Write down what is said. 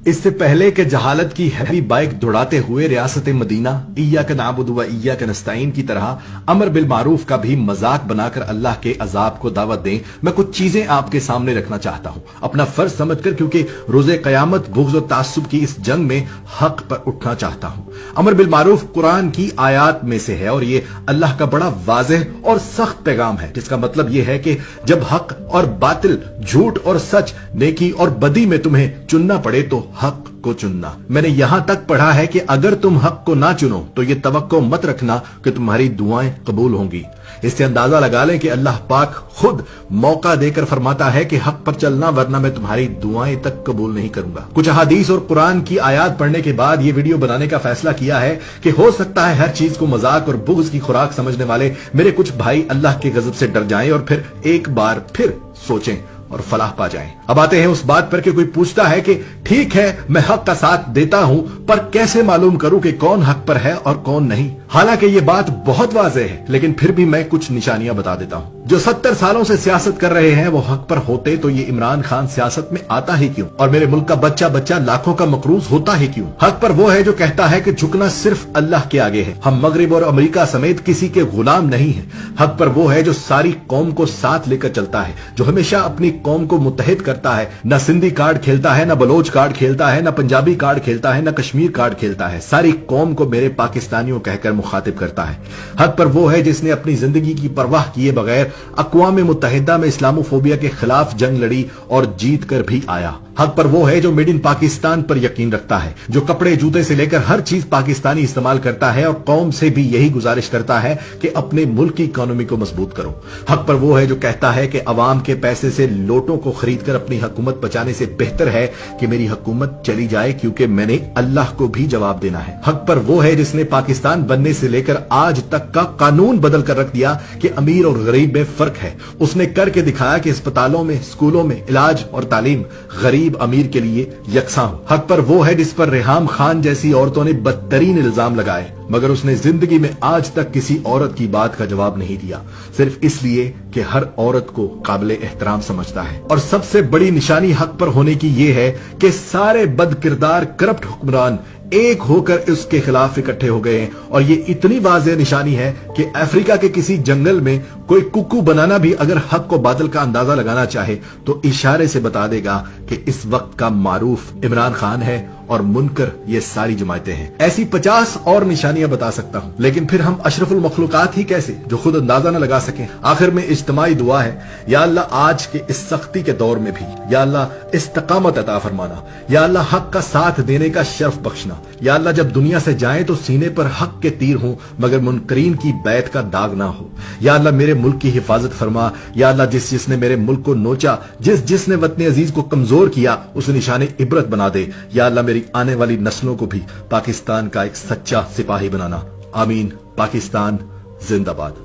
اس سے پہلے کہ جہالت کی ہیوی بائک دوڑاتے ہوئے ریاست مدینہ ایاک نعبد و ایاک نستعین کی طرح امر بالمعروف کا بھی مذاق بنا کر اللہ کے عذاب کو دعوت دیں، میں کچھ چیزیں آپ کے سامنے رکھنا چاہتا ہوں اپنا فرض سمجھ کر، کیونکہ روز قیامت بغض و تعصب کی اس جنگ میں حق پر اٹھنا چاہتا ہوں۔ امر بالمعروف قرآن کی آیات میں سے ہے اور یہ اللہ کا بڑا واضح اور سخت پیغام ہے، جس کا مطلب یہ ہے کہ جب حق اور باطل، جھوٹ اور سچ، نیکی اور بدی میں تمہیں چننا پڑے تو حق کو چننا۔ میں نے یہاں تک پڑھا ہے کہ اگر تم حق کو نہ چنو تو یہ توقع مت رکھنا کہ تمہاری دعائیں قبول ہوں گی۔ اس سے اندازہ لگا لیں کہ اللہ پاک خود موقع دے کر فرماتا ہے کہ حق پر چلنا، ورنہ میں تمہاری دعائیں تک قبول نہیں کروں گا۔ کچھ احادیث اور قرآن کی آیات پڑھنے کے بعد یہ ویڈیو بنانے کا فیصلہ کیا ہے کہ ہو سکتا ہے ہر چیز کو مذاق اور بغض کی خوراک سمجھنے والے میرے کچھ بھائی اللہ کے غضب سے ڈر جائیں اور پھر ایک بار پھر سوچیں اور فلاح پا جائیں۔ اب آتے ہیں اس بات پر کہ کوئی پوچھتا ہے کہ ٹھیک ہے میں حق کا ساتھ دیتا ہوں، پر کیسے معلوم کروں کہ کون حق پر ہے اور کون نہیں؟ حالانکہ یہ بات بہت واضح ہے، لیکن پھر بھی میں کچھ نشانیاں بتا دیتا ہوں۔ جو 70 سالوں سے سیاست کر رہے ہیں وہ حق پر ہوتے تو یہ عمران خان سیاست میں آتا ہی کیوں؟ اور میرے ملک کا بچہ بچہ لاکھوں کا مقروض ہوتا ہی کیوں؟ حق پر وہ ہے جو کہتا ہے کہ جھکنا صرف اللہ کے آگے ہے، ہم مغرب اور امریکہ سمیت کسی کے غلام نہیں ہیں۔ حق پر وہ ہے جو ساری قوم کو ساتھ لے کر چلتا ہے، جو ہمیشہ اپنی قوم کو متحد کرتا ہے، نہ سندھی کارڈ کھیلتا ہے، نہ بلوچ کارڈ کھیلتا ہے، نہ پنجابی کارڈ کھیلتا ہے، نہ کشمیر کارڈ کھیلتا ہے، ساری قوم کو میرے پاکستانیوں کہہ کر مخاطب کرتا ہے۔ حق پر وہ ہے جس نے اپنی زندگی کی پرواہ کیے بغیر اقوام متحدہ میں اسلاموفوبیا کے خلاف جنگ لڑی اور جیت کر بھی آیا۔ حق پر وہ ہے جو میڈ ان پاکستان پر یقین رکھتا ہے، جو کپڑے جوتے سے لے کر ہر چیز پاکستانی استعمال کرتا ہے اور قوم سے بھی یہی گزارش کرتا ہے کہ اپنے ملک کی اکانومی کو مضبوط کرو۔ حق پر وہ ہے جو کہتا ہے کہ عوام کے پیسے سے لوٹوں کو خرید کر اپنی حکومت بچانے سے بہتر ہے کہ میری حکومت چلی جائے، کیونکہ میں نے اللہ کو بھی جواب دینا ہے۔ حق پر وہ ہے جس نے پاکستان بننے سے لے کر آج تک کا قانون بدل کر رکھ دیا کہ امیر اور غریب میں فرق ہے۔ اس نے کر کے دکھایا کہ اسپتالوں میں، اسکولوں میں علاج اور تعلیم غریب امیر کے لیے یکساں ہو۔ حق پر وہ ہے جس پر ریحام خان جیسی عورتوں نے بدترین الزام لگائے، مگر اس نے زندگی میں آج تک کسی عورت کی بات کا جواب نہیں دیا، صرف اس لیے کہ ہر عورت کو قابل احترام سمجھتا ہے۔ اور سب سے بڑی نشانی حق پر ہونے کی یہ ہے کہ سارے بد کردار کرپٹ حکمران ایک ہو کر اس کے خلاف اکٹھے ہو گئے ہیں، اور یہ اتنی واضح نشانی ہے کہ افریقہ کے کسی جنگل میں کوئی ککو بنانا بھی اگر حق کو باطل کا اندازہ لگانا چاہے تو اشارے سے بتا دے گا کہ اس وقت کا معروف عمران خان ہے اور منکر یہ ساری جماعتیں ہیں۔ ایسی 50 اور نشانیاں بتا سکتا ہوں، لیکن پھر ہم اشرف المخلوقات ہی کیسے جو خود اندازہ نہ لگا سکیں؟ آخر میں اجتماعی دعا ہے، یا اللہ آج کے اس سختی کے دور میں بھی یا اللہ استقامت عطا فرمانا، یا اللہ حق کا ساتھ دینے کا شرف بخشنا، یا اللہ جب دنیا سے جائیں تو سینے پر حق کے تیر ہوں مگر منکرین کی بیعت کا داغ نہ ہو۔ یا اللہ میرے ملک کی حفاظت فرما، یا اللہ جس نے میرے ملک کو نوچا، جس نے وطن عزیز کو کمزور کیا اسے نشان عبرت بنا دے۔ یا اللہ میری آنے والی نسلوں کو بھی پاکستان کا ایک سچا سپاہی بنانا۔ آمین۔ پاکستان زندہ باد۔